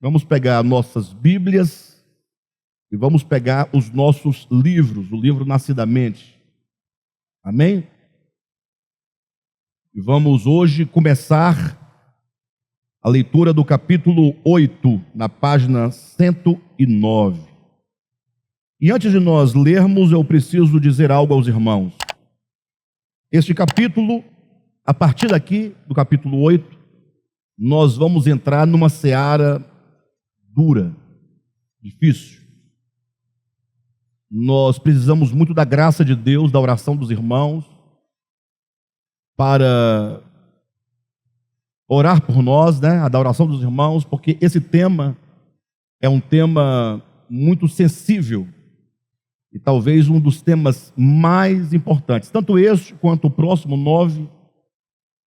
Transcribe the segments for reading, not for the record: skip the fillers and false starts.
Vamos pegar nossas Bíblias e vamos pegar os nossos livros, o livro Nascidamente. Amém? E vamos hoje começar a leitura do capítulo 8, na página 109. E antes de nós lermos, eu preciso dizer algo aos irmãos. Este capítulo, a partir daqui, do capítulo 8, nós vamos entrar numa seara dura, difícil. Nós precisamos muito da graça de Deus, da oração dos irmãos, para orar por nós, né? Da oração dos irmãos, porque esse tema é um tema muito sensível e talvez um dos temas mais importantes. Tanto este quanto o próximo 9,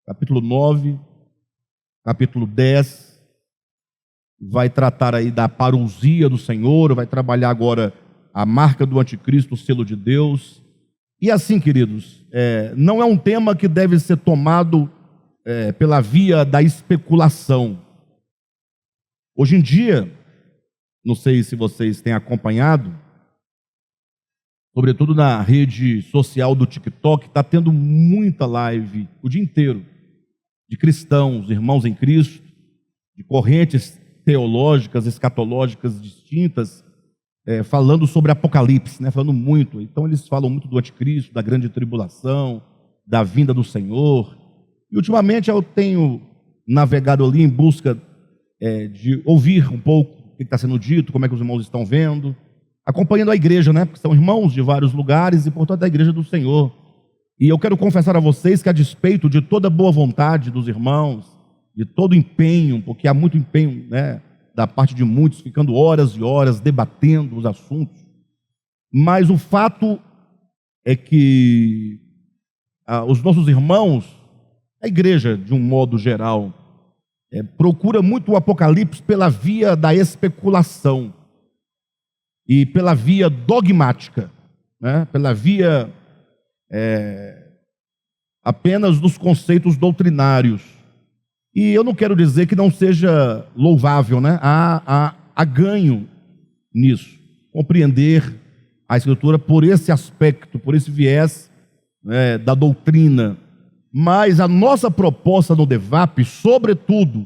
capítulo 9, capítulo 10, vai tratar aí da parousia do Senhor, vai trabalhar agora a marca do anticristo, o selo de Deus. E assim, queridos, não é um tema que deve ser tomado pela via da especulação. Hoje em dia, não sei se vocês têm acompanhado, sobretudo na rede social do TikTok, está tendo muita live o dia inteiro, de cristãos, irmãos em Cristo, de correntes teológicas, escatológicas distintas, falando sobre Apocalipse, né? Falando muito. Então eles falam muito do anticristo, da grande tribulação, da vinda do Senhor. E ultimamente eu tenho navegado ali em busca de ouvir um pouco o que está sendo dito, como é que os irmãos estão vendo, acompanhando a igreja, né? Porque são irmãos de vários lugares e, portanto, a igreja do Senhor. E eu quero confessar a vocês que, a despeito de toda boa vontade dos irmãos, de todo empenho, porque há muito empenho, né, da parte de muitos, ficando horas e horas debatendo os assuntos, mas o fato é que os nossos irmãos, a igreja de um modo geral, procura muito o Apocalipse pela via da especulação e pela via dogmática, né? Pela via apenas dos conceitos doutrinários. E eu não quero dizer que não seja louvável, né? Há ganho nisso, compreender a Escritura por esse aspecto, por esse viés, né, da doutrina. Mas a nossa proposta no DEVAP, sobretudo,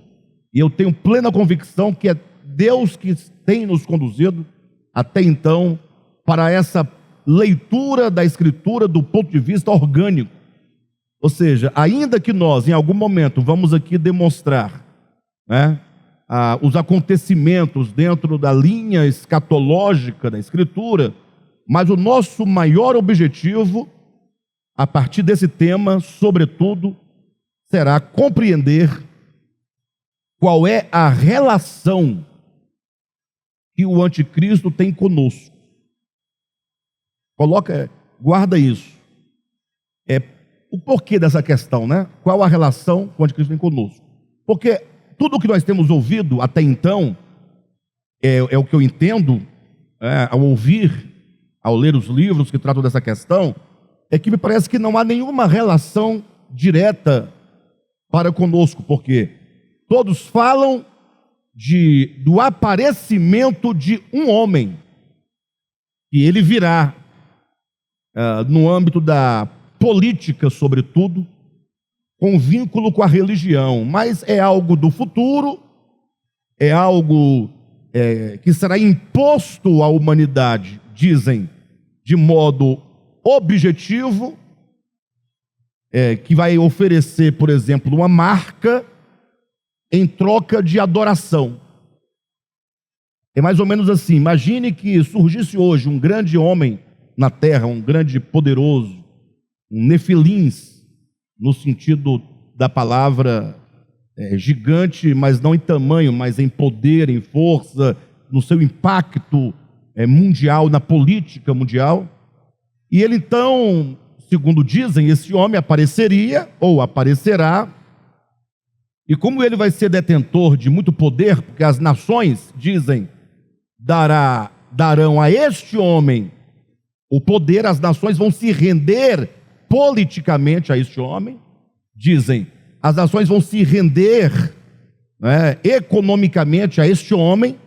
e eu tenho plena convicção que é Deus que tem nos conduzido até então para essa leitura da Escritura do ponto de vista orgânico. Ou seja, ainda que nós, em algum momento, vamos aqui demonstrar, né, os acontecimentos dentro da linha escatológica da Escritura, mas o nosso maior objetivo, a partir desse tema, sobretudo, será compreender qual é a relação que o anticristo tem conosco. Guarda isso. O porquê dessa questão, né? Qual a relação que o anticristo tem conosco? Porque tudo o que nós temos ouvido até então, é o que eu entendo, ao ouvir, ao ler os livros que tratam dessa questão, é que me parece que não há nenhuma relação direta para conosco, porque todos falam do aparecimento de um homem, e ele virá no âmbito da política, sobretudo, com vínculo com a religião, mas é algo do futuro, é algo que será imposto à humanidade, dizem, de modo objetivo, que vai oferecer, por exemplo, uma marca em troca de adoração. É mais ou menos assim. Imagine que surgisse hoje um grande homem na terra, um grande poderoso, um Nefilins, no sentido da palavra gigante, mas não em tamanho, mas em poder, em força, no seu impacto mundial, na política mundial. E ele então, segundo dizem, esse homem apareceria ou aparecerá, e como ele vai ser detentor de muito poder, porque as nações, dizem, darão a este homem o poder, as nações vão se render politicamente a este homem, dizem, as nações vão se render né, economicamente a este homem,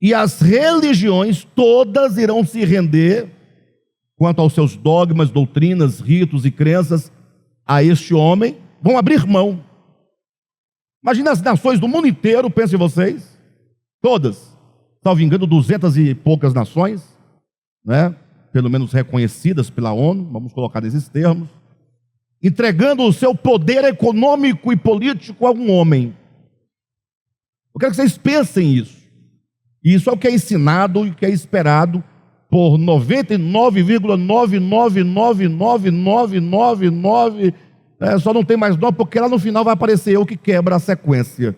e as religiões todas irão se render, quanto aos seus dogmas, doutrinas, ritos e crenças, a este homem, vão abrir mão. Imagina as nações do mundo inteiro, pensem vocês, todas, salvo engano, 200 e poucas nações, né, pelo menos reconhecidas pela ONU, vamos colocar nesses termos, entregando o seu poder econômico e político a um homem. Eu quero que vocês pensem isso. Isso é o que é ensinado e o que é esperado por 99,9999999, só não tem mais nome, porque lá no final vai aparecer eu que quebra a sequência.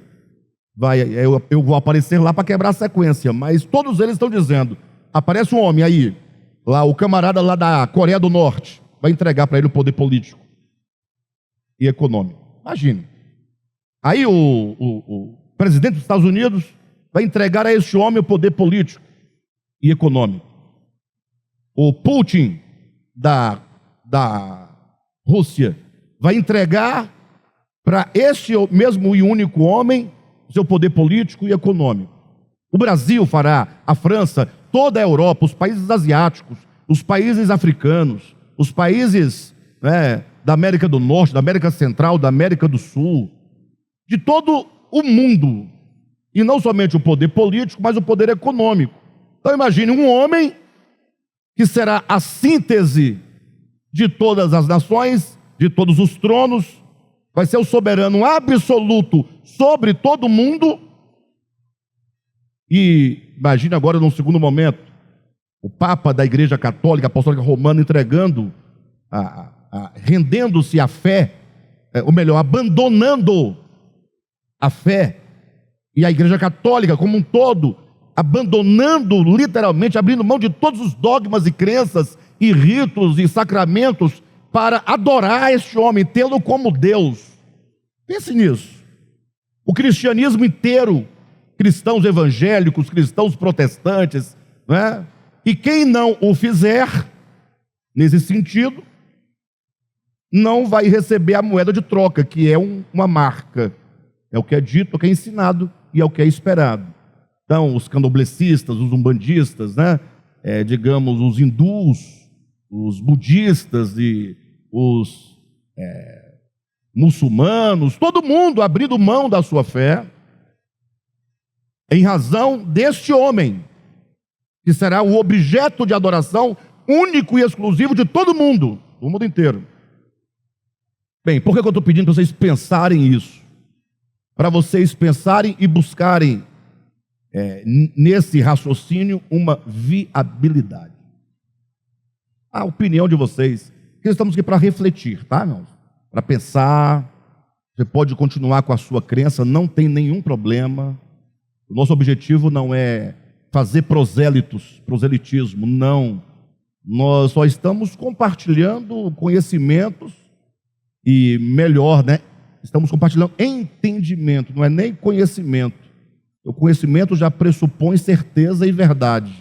Eu vou aparecer lá para quebrar a sequência, mas todos eles estão dizendo, aparece um homem aí, lá o camarada lá da Coreia do Norte, vai entregar para ele o poder político e econômico. Imagine. Aí o presidente dos Estados Unidos vai entregar a este homem o poder político e econômico. O Putin da Rússia vai entregar para este mesmo e único homem seu poder político e econômico. O Brasil fará, a França, toda a Europa, os países asiáticos, os países africanos, os países, né, da América do Norte, da América Central, da América do Sul, de todo o mundo. E não somente o poder político, mas o poder econômico. Então imagine um homem que será a síntese de todas as nações, de todos os tronos, vai ser o soberano absoluto sobre todo mundo. E imagine agora, num segundo momento, o Papa da Igreja Católica Apostólica Romana entregando, rendendo-se à fé, ou melhor, abandonando a fé, e a Igreja Católica como um todo, abandonando literalmente, abrindo mão de todos os dogmas e crenças e ritos e sacramentos para adorar este homem, tê-lo como Deus. Pense nisso. O cristianismo inteiro, cristãos evangélicos, cristãos protestantes, né? E quem não o fizer, nesse sentido, não vai receber a moeda de troca, que é uma marca. É o que é dito, é o que é ensinado e é o que é esperado. Então, os candomblecistas, os umbandistas, né? Digamos, os hindus, os budistas e os muçulmanos, todo mundo abrindo mão da sua fé, em razão deste homem, que será o objeto de adoração único e exclusivo de todo mundo, do mundo inteiro. Bem, por que eu estou pedindo para vocês pensarem isso? Para vocês pensarem e buscarem nesse raciocínio uma viabilidade. A opinião de vocês, que estamos aqui para refletir, tá, irmãos? Para pensar. Você pode continuar com a sua crença, não tem nenhum problema. O nosso objetivo não é fazer proselitismo, não. Nós só estamos compartilhando conhecimentos e melhor, né? Estamos compartilhando entendimento, não é nem conhecimento. O conhecimento já pressupõe certeza e verdade.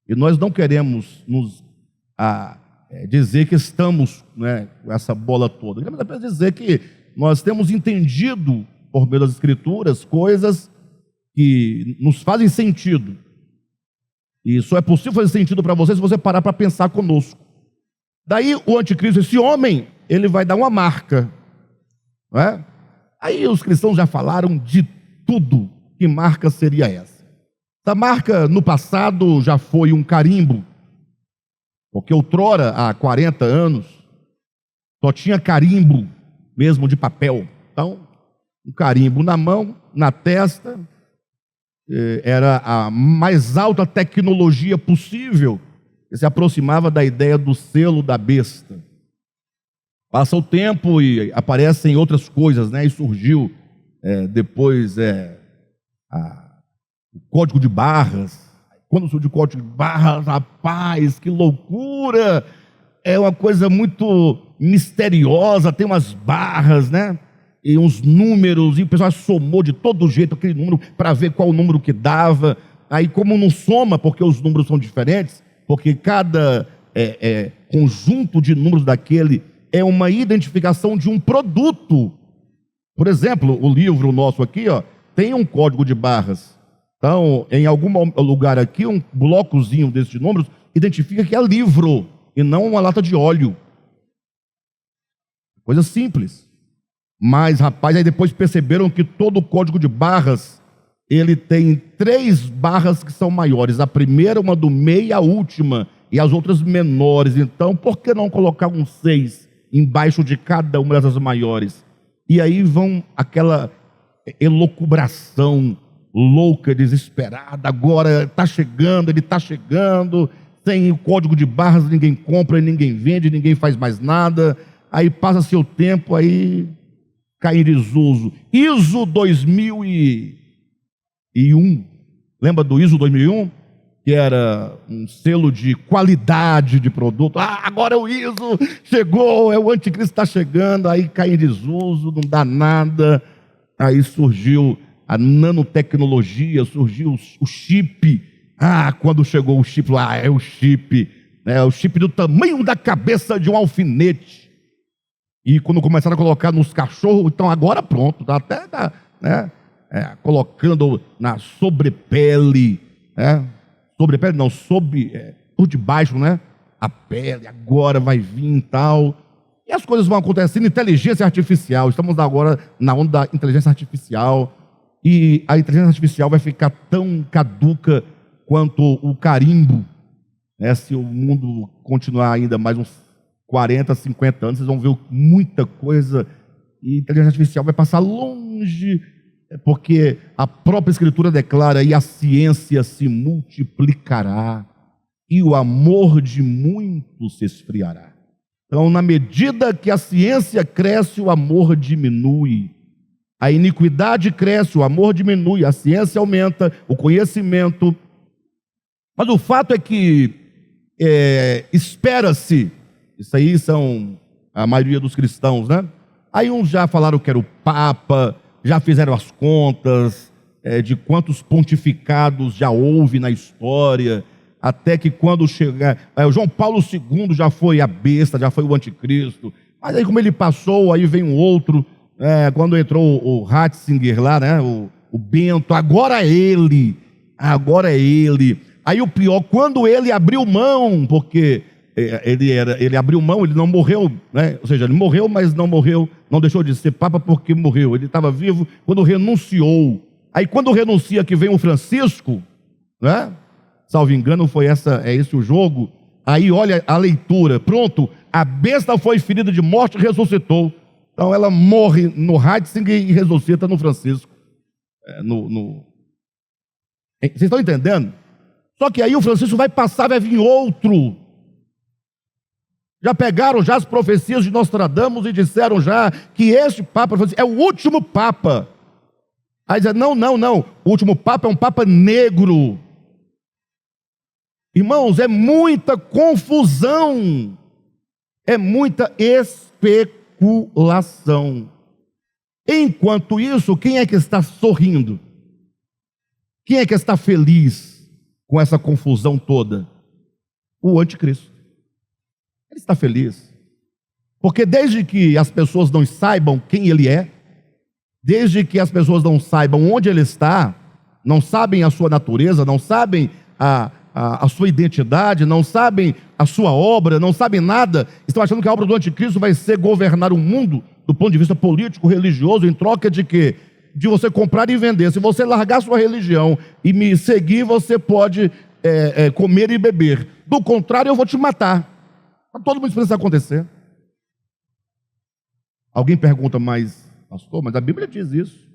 E nós não queremos nos dizer que estamos, né, com essa bola toda. Queremos apenas dizer que nós temos entendido, por meio das Escrituras, coisas que nos fazem sentido. E só é possível fazer sentido para você se você parar para pensar conosco. Daí o anticristo, esse homem, ele vai dar uma marca, não é? Aí os cristãos já falaram de tudo. Que marca seria essa? Essa marca no passado já foi um carimbo, porque outrora, há 40 anos, só tinha carimbo mesmo de papel. Então, um carimbo na mão, na testa, era a mais alta tecnologia possível, que se aproximava da ideia do selo da besta. Passa o tempo e aparecem outras coisas, né? E surgiu depois o código de barras. Quando surgiu o código de barras, rapaz, que loucura! É uma coisa muito misteriosa, tem umas barras, né? E uns números, e o pessoal somou de todo jeito aquele número para ver qual o número que dava. Aí, como não soma, porque os números são diferentes, porque cada conjunto de números daquele é uma identificação de um produto Por exemplo, o livro nosso aqui, ó, tem um código de barras. Então, em algum lugar aqui, um blocozinho desses números identifica que é livro e não uma lata de óleo. Coisa simples. Mas, rapaz, aí depois perceberam que todo o código de barras, ele tem 3 barras que são maiores. A primeira, uma do meio e a última, e as outras menores. Então, por que não colocar um 6 embaixo de cada uma dessas maiores? E aí vão aquela elucubração louca, desesperada. Agora está chegando, ele está chegando. Sem o código de barras, ninguém compra, ninguém vende, ninguém faz mais nada. Aí passa seu tempo, aí cai em desuso. ISO 2001. Lembra do ISO 2001? Que era um selo de qualidade de produto. Agora é o ISO, chegou, é o anticristo está chegando, aí cai em desuso, não dá nada. Aí surgiu a nanotecnologia, surgiu o chip. Quando chegou o chip, é o chip do tamanho da cabeça de um alfinete. E quando começaram a colocar nos cachorros, então agora pronto, colocando na sobrepele, sobrepele não, por debaixo, a pele, agora vai vir e tal. E as coisas vão acontecendo. Inteligência artificial, estamos agora na onda da inteligência artificial, e a inteligência artificial vai ficar tão caduca quanto o carimbo, se o mundo continuar ainda mais uns 40, 50 anos, vocês vão ver muita coisa, e a inteligência artificial vai passar longe, porque a própria Escritura declara: e a ciência se multiplicará, e o amor de muitos se esfriará. Então, na medida que a ciência cresce, o amor diminui. A iniquidade cresce, o amor diminui, a ciência aumenta, o conhecimento. Mas o fato é que espera-se, isso aí são a maioria dos cristãos, Aí uns já falaram que era o Papa, já fizeram as contas de quantos pontificados já houve na história, até que quando chegar... o João Paulo II já foi a besta, já foi o anticristo. Mas aí como ele passou, aí vem um outro... quando entrou o Ratzinger lá, o Bento, agora é ele. Aí o pior, quando ele abriu mão, porque ele abriu mão, ele não morreu, ou seja, ele morreu, mas não morreu, não deixou de ser Papa porque morreu. Ele estava vivo quando renunciou. Aí quando renuncia que vem o Francisco, salvo engano, é esse o jogo. Aí olha a leitura, pronto, a besta foi ferida de morte e ressuscitou. Então ela morre no Ratzinger e ressuscita no Francisco. Vocês estão entendendo? Só que aí o Francisco vai passar, vai vir outro. Já pegaram já as profecias de Nostradamus e disseram já que este Papa é o último Papa. Aí dizem, não, o último Papa é um Papa negro. Irmãos, é muita confusão, é muita especulação. Enquanto isso, quem é que está sorrindo? Quem é que está feliz com essa confusão toda? O anticristo. Ele está feliz. Porque desde que as pessoas não saibam quem ele é, desde que as pessoas não saibam onde ele está, não sabem a sua natureza, não sabem a sua identidade, não sabem a sua obra, não sabem nada, estão achando que a obra do anticristo vai ser governar o mundo do ponto de vista político, religioso, em troca de quê? De você comprar e vender. Se você largar sua religião e me seguir, você pode comer e beber. Do contrário, eu vou te matar. Todo mundo espera isso acontecer. Alguém pergunta, mas pastor, mas a Bíblia diz isso.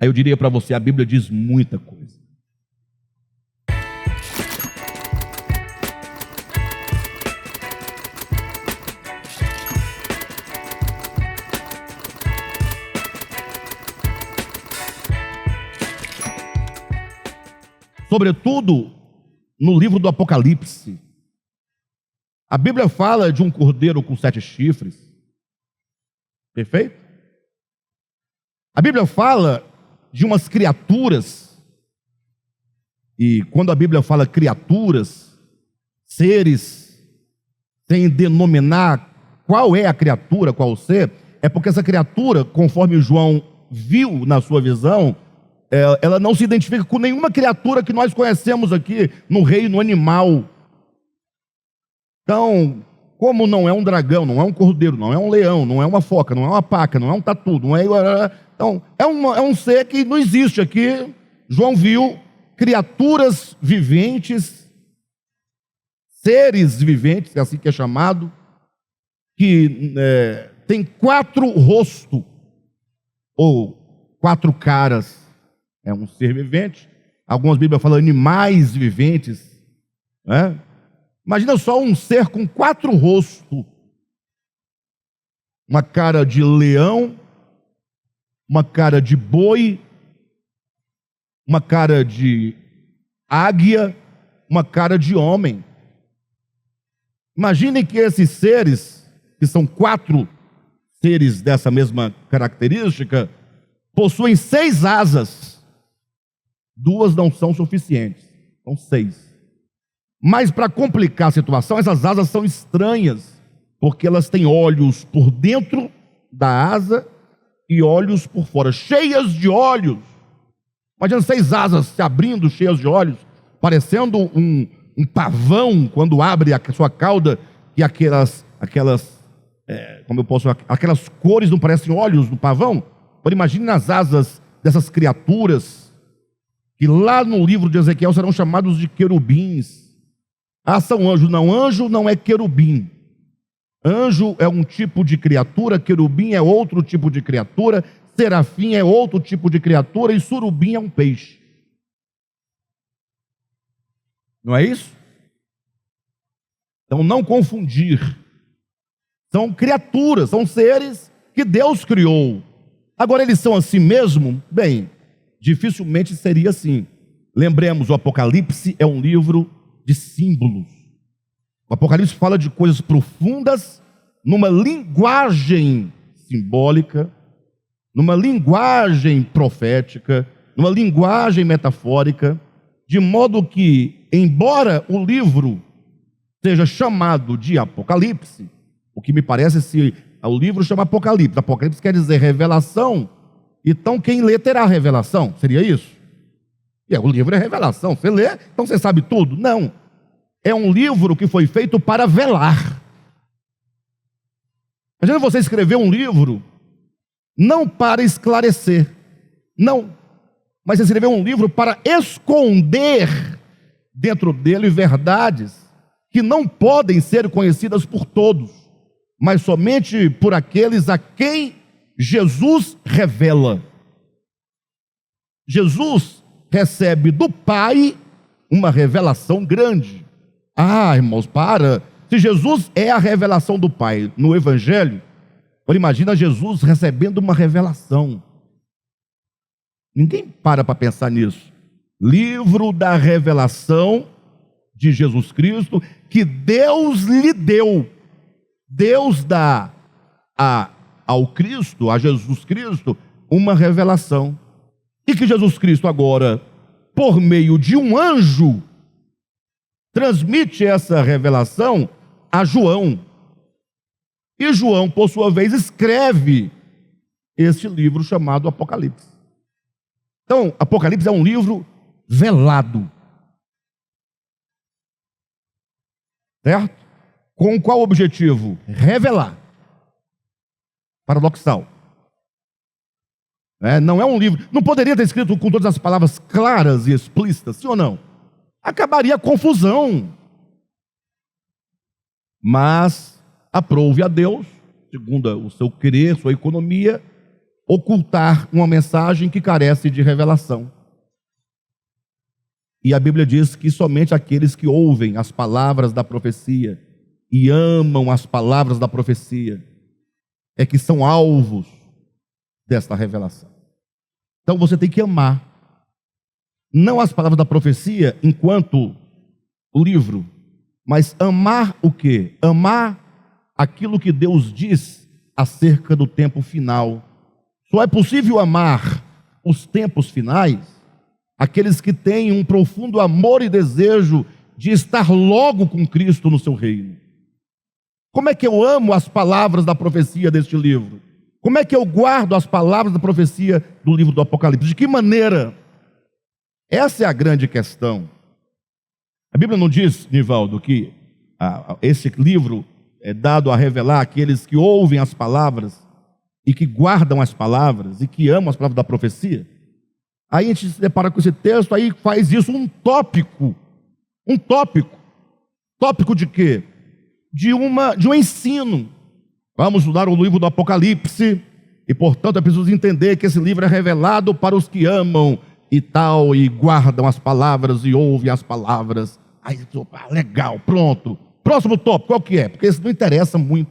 Aí eu diria para você, a Bíblia diz muita coisa. Sobretudo no livro do Apocalipse. A Bíblia fala de um cordeiro com 7 chifres. Perfeito? A Bíblia fala de umas criaturas. E quando a Bíblia fala criaturas, seres, sem denominar qual é a criatura, qual o ser, É porque essa criatura, conforme João viu na sua visão, ela não se identifica com nenhuma criatura que nós conhecemos aqui no reino animal. Então, como não é um dragão, não é um cordeiro, não é um leão, não é uma foca, não é uma paca, não é um tatu, não é... Então, é um ser que não existe aqui. João viu criaturas viventes, seres viventes, é assim que é chamado, que tem 4 rostos, ou 4 caras. É um ser vivente. Algumas Bíblias falam animais viventes, né? Imagina só um ser com 4 rostos. Uma cara de leão, uma cara de boi, uma cara de águia, uma cara de homem. Imaginem que esses seres, que são 4 seres dessa mesma característica, possuem 6 asas. 2 não são suficientes, são 6. Mas para complicar a situação, essas asas são estranhas, porque elas têm olhos por dentro da asa e olhos por fora, cheias de olhos. Imagina 6 asas se abrindo, cheias de olhos, parecendo um pavão quando abre a sua cauda, e aquelas cores não parecem olhos no pavão. Agora imagine as asas dessas criaturas, que lá no livro de Ezequiel serão chamados de querubins. São anjos. Não, anjo não é querubim. Anjo é um tipo de criatura, querubim é outro tipo de criatura, serafim é outro tipo de criatura e surubim é um peixe. Não é isso? Então não confundir. São criaturas, são seres que Deus criou. Agora eles são assim mesmo? Bem, dificilmente seria assim. Lembremos, o Apocalipse é um livro de símbolos. O Apocalipse fala de coisas profundas numa linguagem simbólica, numa linguagem profética, numa linguagem metafórica, de modo que, embora o livro seja chamado de Apocalipse, o que me parece, se o livro chama Apocalipse, Apocalipse quer dizer revelação, então quem lê terá revelação, seria isso? O livro é revelação, você lê, então você sabe tudo? Não, é um livro que foi feito para velar. Imagina você escrever um livro, não para esclarecer, não, mas você escrever um livro para esconder dentro dele verdades que não podem ser conhecidas por todos, mas somente por aqueles a quem Jesus revela. Jesus recebe do Pai uma revelação grande. Irmãos, se Jesus é a revelação do Pai no Evangelho, imagina Jesus recebendo uma revelação. Ninguém para pensar nisso. Livro da revelação de Jesus Cristo, que Deus lhe deu. Deus dá ao Cristo, a Jesus Cristo, uma revelação. E que Jesus Cristo agora, por meio de um anjo, transmite essa revelação a João. E João, por sua vez, escreve este livro chamado Apocalipse. Então, Apocalipse é um livro velado. Certo? Com qual objetivo? Revelar. Paradoxal. Não é um livro, não poderia ter escrito com todas as palavras claras e explícitas, sim ou não? Acabaria a confusão. Mas aprove a Deus, segundo o seu querer, sua economia, ocultar uma mensagem que carece de revelação. E a Bíblia diz que somente aqueles que ouvem as palavras da profecia e amam as palavras da profecia é que são alvos desta revelação. Então você tem que amar, não as palavras da profecia enquanto o livro, mas amar o quê? Amar aquilo que Deus diz acerca do tempo final. Só é possível amar os tempos finais aqueles que têm um profundo amor e desejo de estar logo com Cristo no seu reino. Como é que eu amo as palavras da profecia deste livro? Como é que eu guardo as palavras da profecia do livro do Apocalipse? De que maneira? Essa é a grande questão. A Bíblia não diz, Nivaldo, que esse livro é dado a revelar aqueles que ouvem as palavras e que guardam as palavras e que amam as palavras da profecia? Aí a gente se depara com esse texto, aí faz isso um tópico. Um tópico. Tópico de quê? De um ensino. Vamos estudar o livro do Apocalipse e, portanto, é preciso entender que esse livro é revelado para os que amam e tal, e guardam as palavras e ouvem as palavras. Aí, opa, legal, pronto. Próximo tópico, qual que é? Porque isso não interessa muito.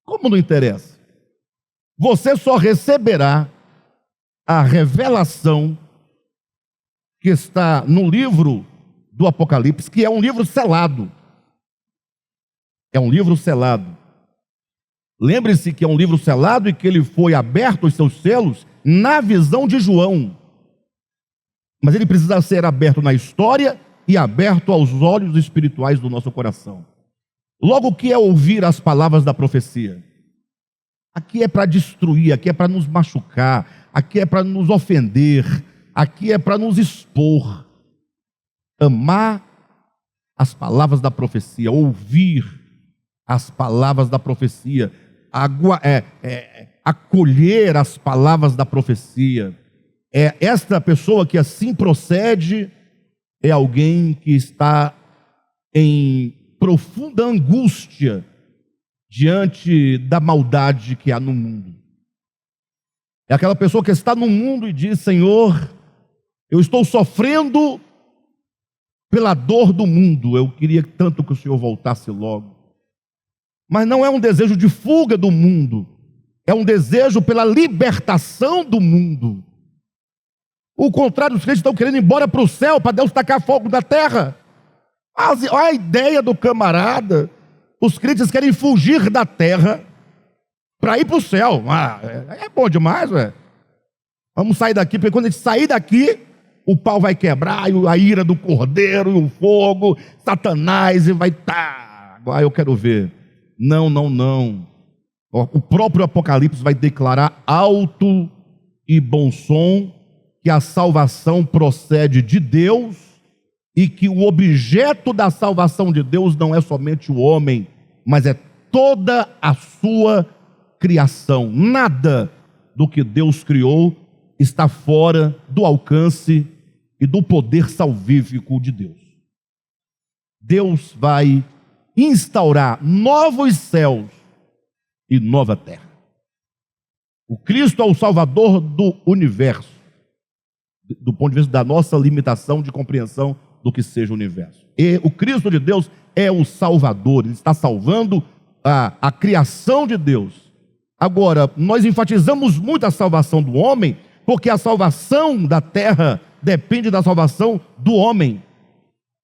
Como não interessa? Você só receberá a revelação que está no livro do Apocalipse, que é um livro selado. É um livro selado. Lembre-se que é um livro selado e que ele foi aberto os seus selos na visão de João. Mas ele precisa ser aberto na história e aberto aos olhos espirituais do nosso coração. Logo, o que é ouvir as palavras da profecia? Aqui é para destruir, aqui é para nos machucar, aqui é para nos ofender, aqui é para nos expor. Amar as palavras da profecia, ouvir as palavras da profecia, acolher as palavras da profecia. Esta pessoa que assim procede é alguém que está em profunda angústia diante da maldade que há no mundo. É aquela pessoa que está no mundo e diz: Senhor, eu estou sofrendo pela dor do mundo, eu queria tanto que o Senhor voltasse logo. Mas não é um desejo de fuga do mundo, é um desejo pela libertação do mundo. O contrário, os crentes estão querendo ir embora para o céu, para Deus tacar fogo da terra. Olha a ideia do camarada. Os crentes querem fugir da terra para ir para o céu. É bom demais, ué. Vamos sair daqui, porque quando a gente sair daqui, o pau vai quebrar, e a ira do cordeiro, e o fogo, Satanás, e vai estar. Eu quero ver. Não, não, não. O próprio Apocalipse vai declarar alto e bom som que a salvação procede de Deus e que o objeto da salvação de Deus não é somente o homem, mas é toda a sua criação. Nada do que Deus criou está fora do alcance e do poder salvífico de Deus. Deus vai instaurar novos céus e nova terra. O Cristo é o Salvador do universo, do ponto de vista da nossa limitação de compreensão do que seja o universo. E o Cristo de Deus é o Salvador, Ele está salvando a criação de Deus. Agora, nós enfatizamos muito a salvação do homem, porque a salvação da terra depende da salvação do homem.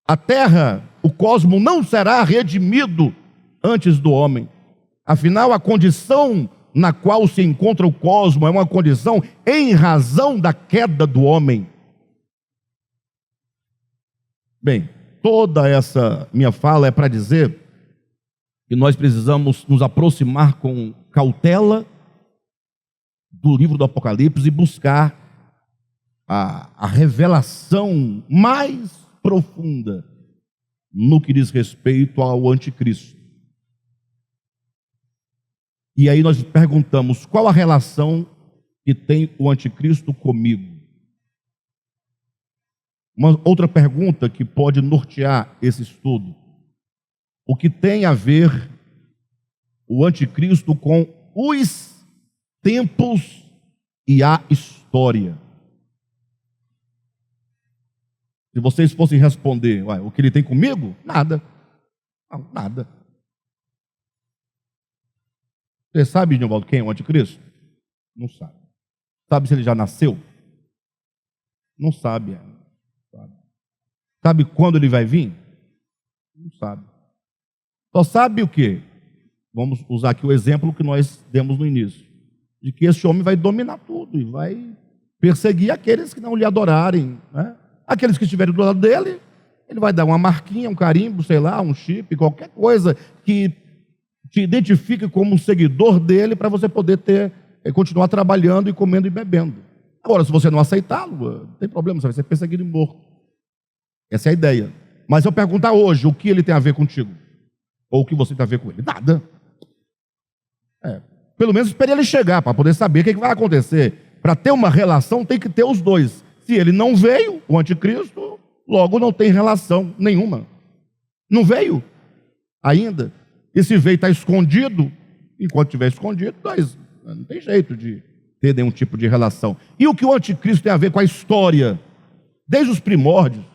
A terra, o cosmo, não será redimido antes do homem. Afinal, a condição na qual se encontra o cosmo é uma condição em razão da queda do homem. Bem, toda essa minha fala é para dizer que nós precisamos nos aproximar com cautela do livro do Apocalipse e buscar a revelação mais profunda no que diz respeito ao anticristo. E aí nós perguntamos: qual a relação que tem o anticristo comigo? Uma outra pergunta que pode nortear esse estudo: o que tem a ver o anticristo com os tempos e a história? Se vocês fossem responder, o que ele tem comigo? Nada. Não, nada. Você sabe, Nivaldo, quem é o anticristo? Não sabe. Sabe se ele já nasceu? Não sabe. Sabe quando ele vai vir? Não sabe. Só sabe o quê? Vamos usar aqui o exemplo que nós demos no início, de que esse homem vai dominar tudo e vai perseguir aqueles que não lhe adorarem, né? Aqueles que estiverem do lado dele, ele vai dar uma marquinha, um carimbo, sei lá, um chip, qualquer coisa que te identifique como um seguidor dele para você poder continuar trabalhando e comendo e bebendo. Agora, se você não aceitá-lo, não tem problema, você vai ser perseguido e morto. Essa é a ideia. Mas eu perguntar hoje, o que ele tem a ver contigo? Ou o que você tem a ver com ele? Nada. Pelo menos espere ele chegar para poder saber o que vai acontecer. Para ter uma relação, tem que ter os dois. Se ele não veio, o anticristo, logo não tem relação nenhuma. Não veio ainda. E se veio e está escondido, enquanto estiver escondido, não tem jeito de ter nenhum tipo de relação. E o que o anticristo tem a ver com a história? Desde os primórdios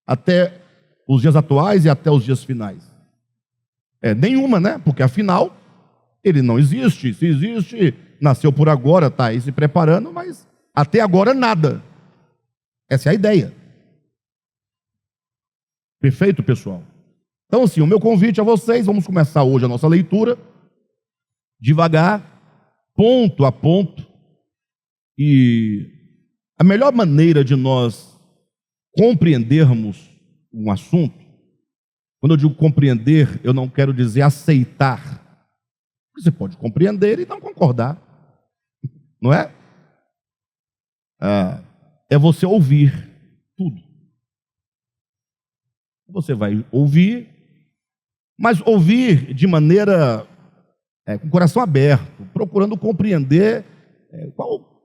até os dias atuais e até os dias finais. Nenhuma, né? Porque afinal, ele não existe. Se existe, nasceu por agora, está aí se preparando, mas até agora nada. Essa é a ideia. Perfeito, pessoal? Então, assim, o meu convite a vocês, vamos começar hoje a nossa leitura, devagar, ponto a ponto, e a melhor maneira de nós compreendermos um assunto, quando eu digo compreender, eu não quero dizer aceitar. Você pode compreender e não concordar, não é? É você ouvir tudo. Você vai ouvir, mas ouvir de maneira, com o coração aberto, procurando compreender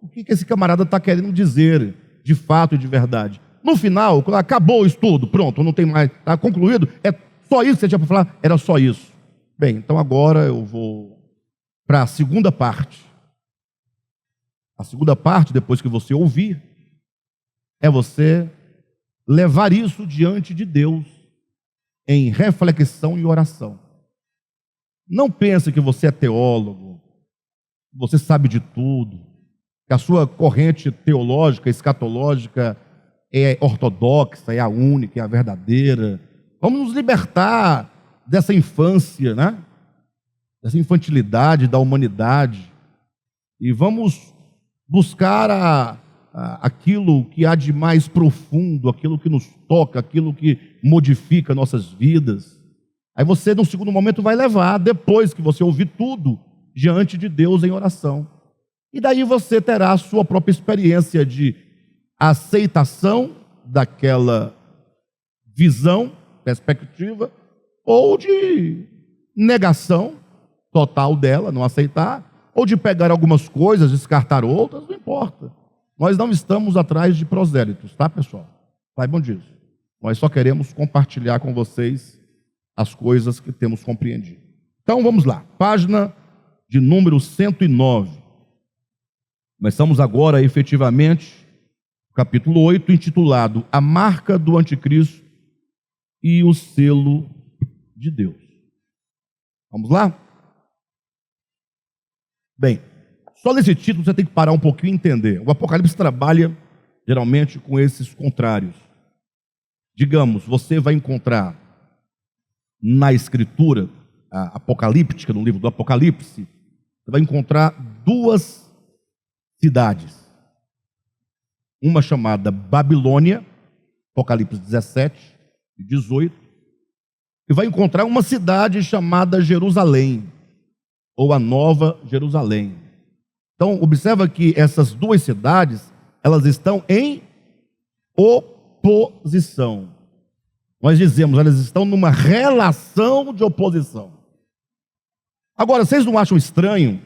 o que esse camarada está querendo dizer, de fato e de verdade. No final, quando acabou o estudo, pronto, não tem mais, está concluído, é só isso que você tinha para falar? Era só isso. Bem, então agora eu vou para a segunda parte. A segunda parte, depois que você ouvir, é você levar isso diante de Deus em reflexão e oração. Não pense que você é teólogo, você sabe de tudo, que a sua corrente teológica, escatológica é ortodoxa, é a única, é a verdadeira. Vamos nos libertar dessa infância, né? Dessa infantilidade da humanidade, e vamos buscar aquilo que há de mais profundo, aquilo que nos toca, aquilo que modifica nossas vidas. Aí você, no segundo momento, vai levar, depois que você ouvir tudo, diante de Deus em oração. E daí você terá a sua própria experiência de aceitação daquela visão, perspectiva, ou de negação total dela, não aceitar, ou de pegar algumas coisas, descartar outras, não importa. Nós não estamos atrás de prosélitos, tá, pessoal? Saibam disso. Nós só queremos compartilhar com vocês as coisas que temos compreendido. Então, vamos lá. Página de número 109. Nós estamos agora, efetivamente, no capítulo 8, intitulado A Marca do Anticristo e o Selo de Deus. Vamos lá? Bem, só nesse título você tem que parar um pouquinho e entender. O Apocalipse trabalha geralmente com esses contrários. Digamos, você vai encontrar na escritura apocalíptica, no livro do Apocalipse, você vai encontrar duas cidades. Uma chamada Babilônia, Apocalipse 17 e 18, e vai encontrar uma cidade chamada Jerusalém, ou a Nova Jerusalém. Então, observa que essas duas cidades, elas estão em oposição. Nós dizemos, elas estão numa relação de oposição. Agora, vocês não acham estranho?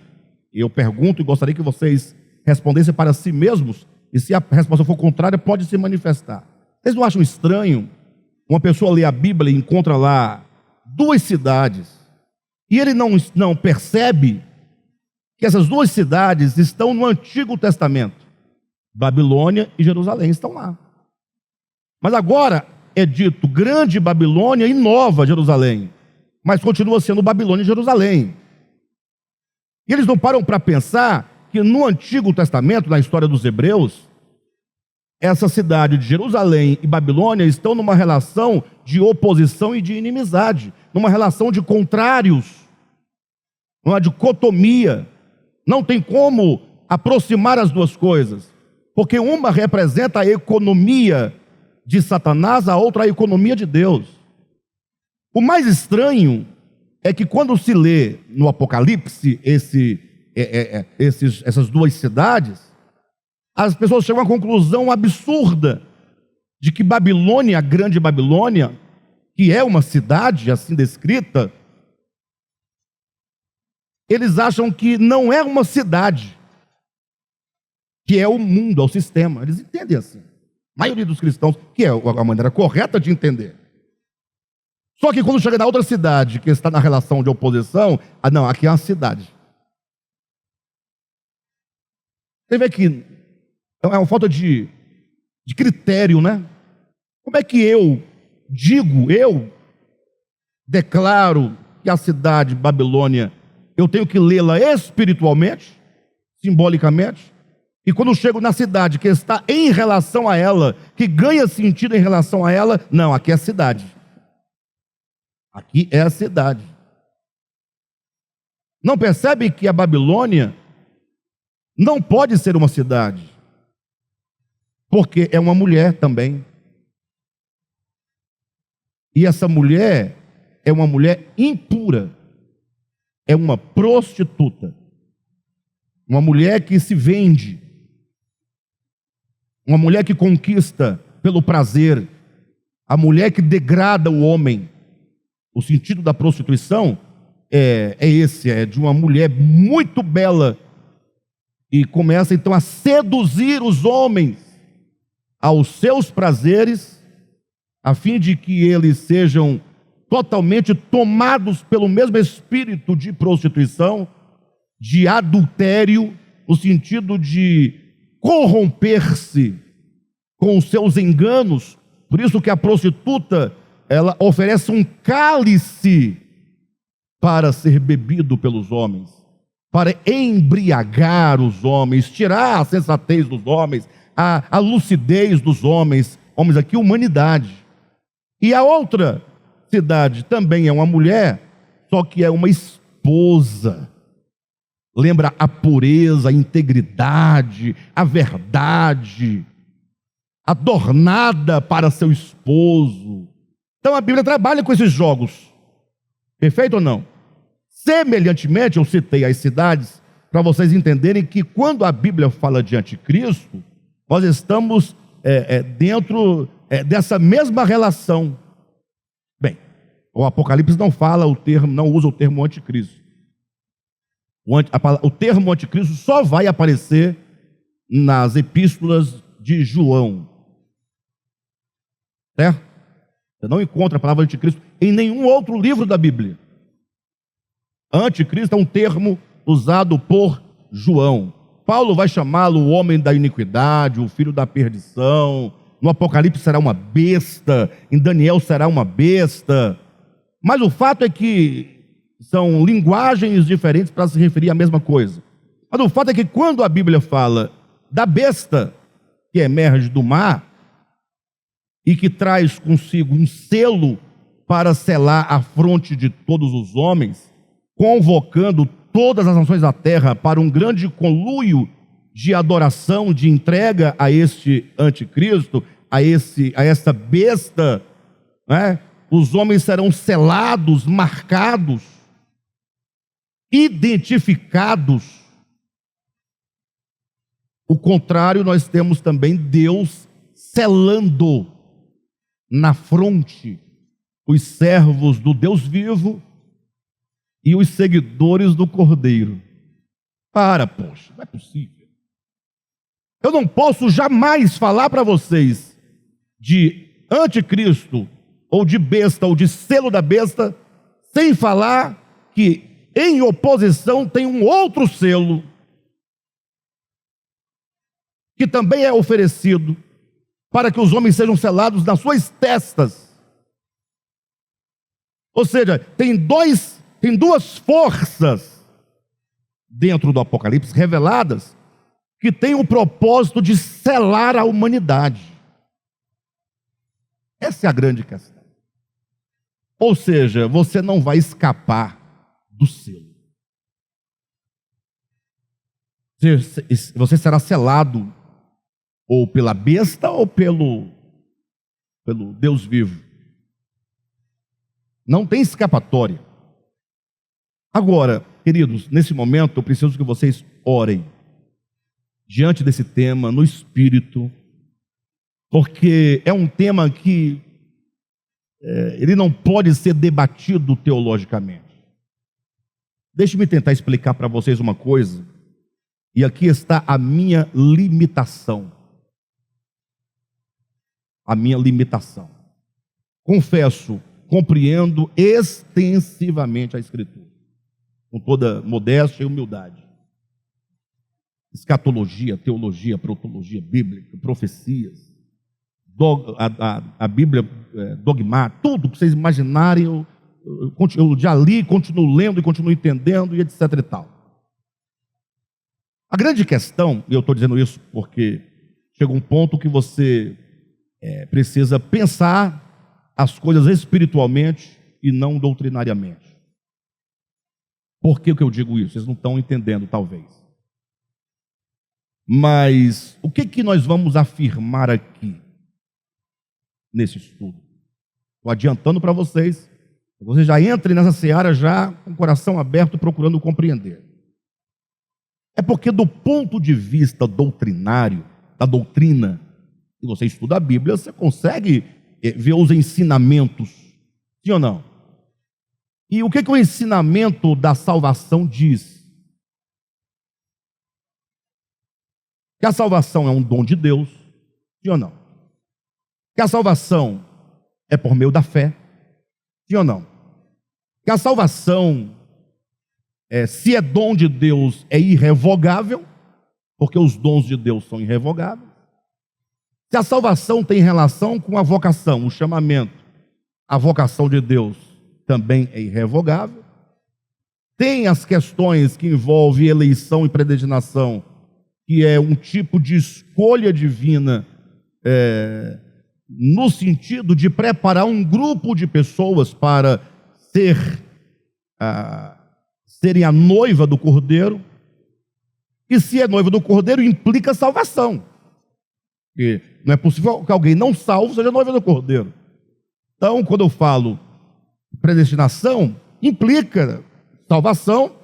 Eu pergunto e gostaria que vocês respondessem para si mesmos, e se a resposta for contrária, pode se manifestar. Vocês não acham estranho uma pessoa ler a Bíblia e encontra lá duas cidades, e ele não percebe que essas duas cidades estão no Antigo Testamento? Babilônia e Jerusalém estão lá. Mas agora é dito Grande Babilônia e Nova Jerusalém, mas continua sendo Babilônia e Jerusalém. E eles não param para pensar que no Antigo Testamento, na história dos Hebreus, essa cidade de Jerusalém e Babilônia estão numa relação de oposição e de inimizade, numa relação de contrários, numa dicotomia. Não tem como aproximar as duas coisas, porque uma representa a economia de Satanás, a outra a economia de Deus. O mais estranho é que quando se lê no Apocalipse essas duas cidades, as pessoas chegam à conclusão absurda de que Babilônia, a grande Babilônia, que é uma cidade assim descrita, eles acham que não é uma cidade, que é o mundo, é o sistema. Eles entendem assim. A maioria dos cristãos, que é a maneira correta de entender. Só que quando chega na outra cidade, que está na relação de oposição, não, aqui é uma cidade. Você vê que é uma falta de critério, né? Como é que eu declaro que a cidade Babilônia, eu tenho que lê-la espiritualmente, simbolicamente, e quando eu chego na cidade que está em relação a ela, que ganha sentido em relação a ela, não, aqui é a cidade. Aqui é a cidade. Não percebe que a Babilônia não pode ser uma cidade, porque é uma mulher também. E essa mulher é uma mulher impura, é uma prostituta, uma mulher que se vende, uma mulher que conquista pelo prazer, a mulher que degrada o homem. O sentido da prostituição é de uma mulher muito bela e começa então a seduzir os homens aos seus prazeres, a fim de que eles sejam totalmente tomados pelo mesmo espírito de prostituição, de adultério, no sentido de corromper-se com os seus enganos. Por isso que a prostituta, ela oferece um cálice para ser bebido pelos homens, para embriagar os homens, tirar a sensatez dos homens, a lucidez dos homens aqui, humanidade. E a outra cidade também é uma mulher, só que é uma esposa. Lembra a pureza, a integridade, a verdade, adornada para seu esposo. Então a Bíblia trabalha com esses jogos. Perfeito ou não? Semelhantemente, eu citei as cidades para vocês entenderem que quando a Bíblia fala de anticristo, nós estamos dentro dessa mesma relação. Bem, o Apocalipse não usa o termo anticristo. O termo anticristo só vai aparecer nas epístolas de João. Certo? Você não encontra a palavra anticristo em nenhum outro livro da Bíblia. Anticristo é um termo usado por João. Paulo vai chamá-lo o homem da iniquidade, o filho da perdição. No Apocalipse será uma besta, em Daniel será uma besta. Mas o fato é que são linguagens diferentes para se referir à mesma coisa. Mas o fato é que quando a Bíblia fala da besta que emerge do mar e que traz consigo um selo para selar a fronte de todos os homens, convocando todas as nações da terra para um grande conluio de adoração, de entrega a este anticristo, a essa besta, né? Os homens serão selados, marcados, identificados. O contrário, nós temos também Deus selando na fronte os servos do Deus vivo e os seguidores do Cordeiro. Poxa, não é possível. Eu não posso jamais falar para vocês de anticristo, ou de besta, ou de selo da besta, sem falar que em oposição tem um outro selo, que também é oferecido, para que os homens sejam selados nas suas testas. Ou seja, tem duas forças dentro do Apocalipse reveladas que têm o propósito de selar a humanidade. Essa é a grande questão. Ou seja, você não vai escapar do selo. Você será selado ou pela besta ou pelo Deus vivo. Não tem escapatória. Agora, queridos, nesse momento eu preciso que vocês orem diante desse tema, no Espírito, porque é um tema que ele não pode ser debatido teologicamente. Deixe-me tentar explicar para vocês uma coisa, e aqui está a minha limitação. A minha limitação. Confesso, compreendo extensivamente a Escritura, com toda modéstia e humildade. Escatologia, teologia, protologia bíblica, profecias, a Bíblia dogmática, tudo que vocês imaginarem, eu já li, continuo lendo e continuo entendendo, e etc e tal. A grande questão, e eu estou dizendo isso porque chega um ponto que você precisa pensar as coisas espiritualmente e não doutrinariamente. Por que eu digo isso? Vocês não estão entendendo, talvez. Mas o que nós vamos afirmar aqui nesse estudo? Estou adiantando para vocês, que vocês já entrem nessa seara já com o coração aberto, procurando compreender. É porque do ponto de vista doutrinário, da doutrina, se você estuda a Bíblia, você consegue ver os ensinamentos, sim ou não? E o que o ensinamento da salvação diz? Que a salvação é um dom de Deus, sim ou não? Que a salvação é por meio da fé, sim ou não? Que a salvação, se é dom de Deus, é irrevogável, porque os dons de Deus são irrevogáveis. Se a salvação tem relação com a vocação, o chamamento, a vocação de Deus também é irrevogável. Tem as questões que envolvem eleição e predestinação, que é um tipo de escolha divina, no sentido de preparar um grupo de pessoas para serem a noiva do Cordeiro. E se é noiva do Cordeiro, implica salvação. Porque não é possível que alguém não salvo seja noiva do Cordeiro. Então, quando eu falo predestinação, implica salvação,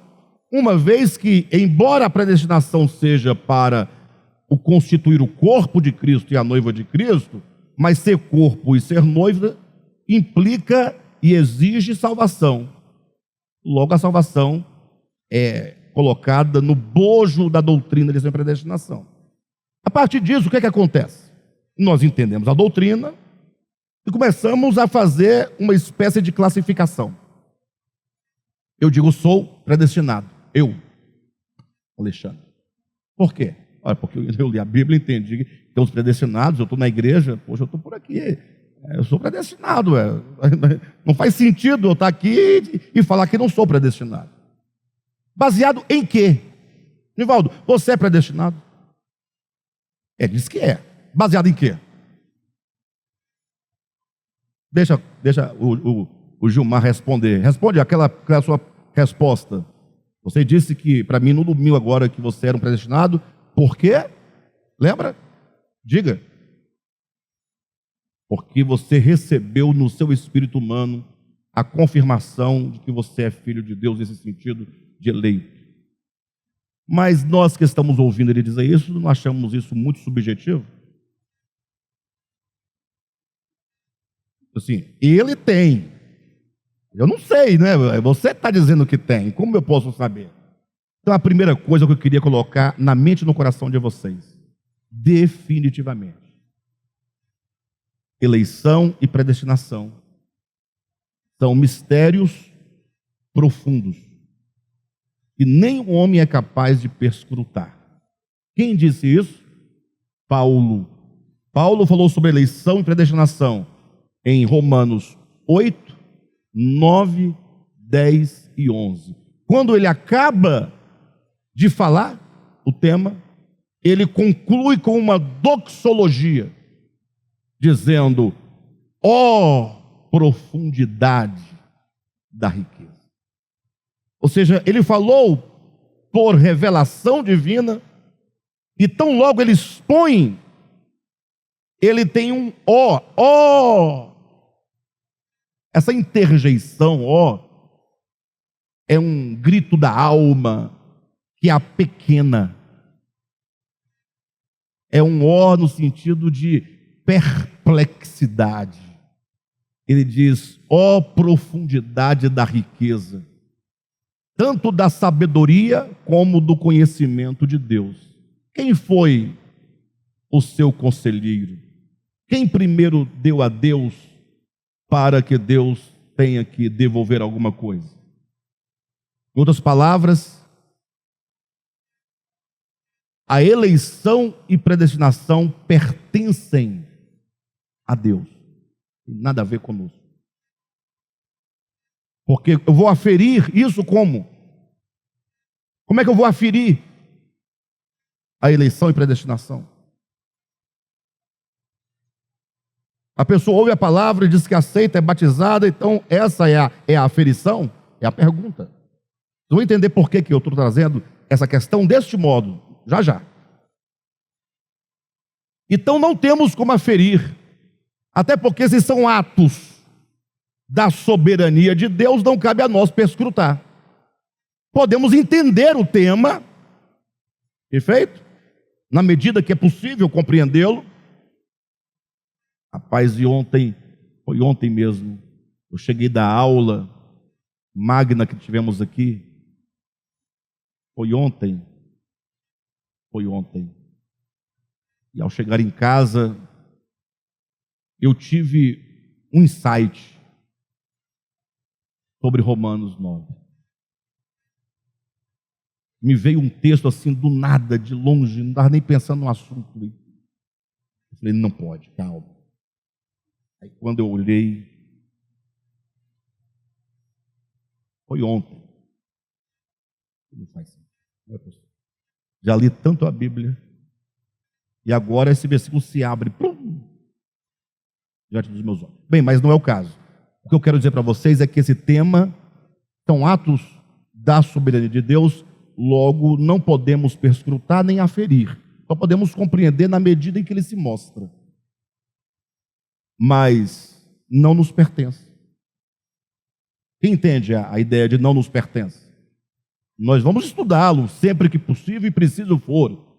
uma vez que, embora a predestinação seja para o constituir o corpo de Cristo e a noiva de Cristo, mas ser corpo e ser noiva implica e exige salvação. Logo, a salvação é colocada no bojo da doutrina de predestinação. A partir disso, o que acontece? Nós entendemos a doutrina e começamos a fazer uma espécie de classificação. Eu digo, sou predestinado. Eu, Alexandre. Por quê? Olha, porque eu li a Bíblia e entendi que tem os predestinados, eu estou na igreja, poxa, eu estou por aqui, eu sou predestinado. Não faz sentido eu estar aqui e falar que não sou predestinado. Baseado em quê? Nivaldo, você é predestinado? Diz que é. Baseado em quê? Deixa o Gilmar responder. Responde aquela sua resposta. Você disse que, para mim, no domingo agora, que você era um predestinado. Por quê? Lembra? Diga. Porque você recebeu no seu espírito humano a confirmação de que você é filho de Deus, nesse sentido de eleito. Mas nós que estamos ouvindo ele dizer isso, não achamos isso muito subjetivo? Assim, ele tem. Eu não sei, né? Você está dizendo que tem. Como eu posso saber? Então, a primeira coisa que eu queria colocar na mente e no coração de vocês, definitivamente, eleição e predestinação são mistérios profundos que nem o homem é capaz de perscrutar. Quem disse isso? Paulo. Paulo falou sobre eleição e predestinação em Romanos 8, 9, 10 e 11. Quando ele acaba de falar o tema, ele conclui com uma doxologia, dizendo: ó profundidade da riqueza. Ou seja, ele falou por revelação divina, e tão logo ele expõe, ele tem um ó. Essa interjeição, ó, é um grito da alma que apequena. É um ó no sentido de perplexidade. Ele diz, ó profundidade da riqueza, tanto da sabedoria como do conhecimento de Deus. Quem foi o seu conselheiro? Quem primeiro deu a Deus para que Deus tenha que devolver alguma coisa? Em outras palavras, a eleição e predestinação pertencem a Deus. Tem nada a ver conosco. Porque eu vou aferir isso como? Como é que eu vou aferir a eleição e predestinação? A pessoa ouve a palavra e diz que aceita, é batizada, então essa é a aferição? É a pergunta. Vocês vão entender por que eu estou trazendo essa questão deste modo, já já. Então não temos como aferir, até porque se são atos da soberania de Deus, não cabe a nós perscrutar. Podemos entender o tema, perfeito? Na medida que é possível compreendê-lo. Rapaz, foi ontem mesmo, eu cheguei da aula magna que tivemos aqui. Foi ontem. E ao chegar em casa, eu tive um insight sobre Romanos 9. Me veio um texto assim do nada, de longe, não estava nem pensando no assunto. Eu falei, não pode, calma. Aí quando eu olhei, foi ontem. Não faz sentido. Já li tanto a Bíblia, e agora esse versículo se abre diante dos meus olhos. Bem, mas não é o caso. O que eu quero dizer para vocês é que esse tema são atos da soberania de Deus, logo não podemos perscrutar nem aferir, só podemos compreender na medida em que ele se mostra. Mas não nos pertence. Quem entende a ideia de não nos pertence? Nós vamos estudá-lo sempre que possível e preciso for,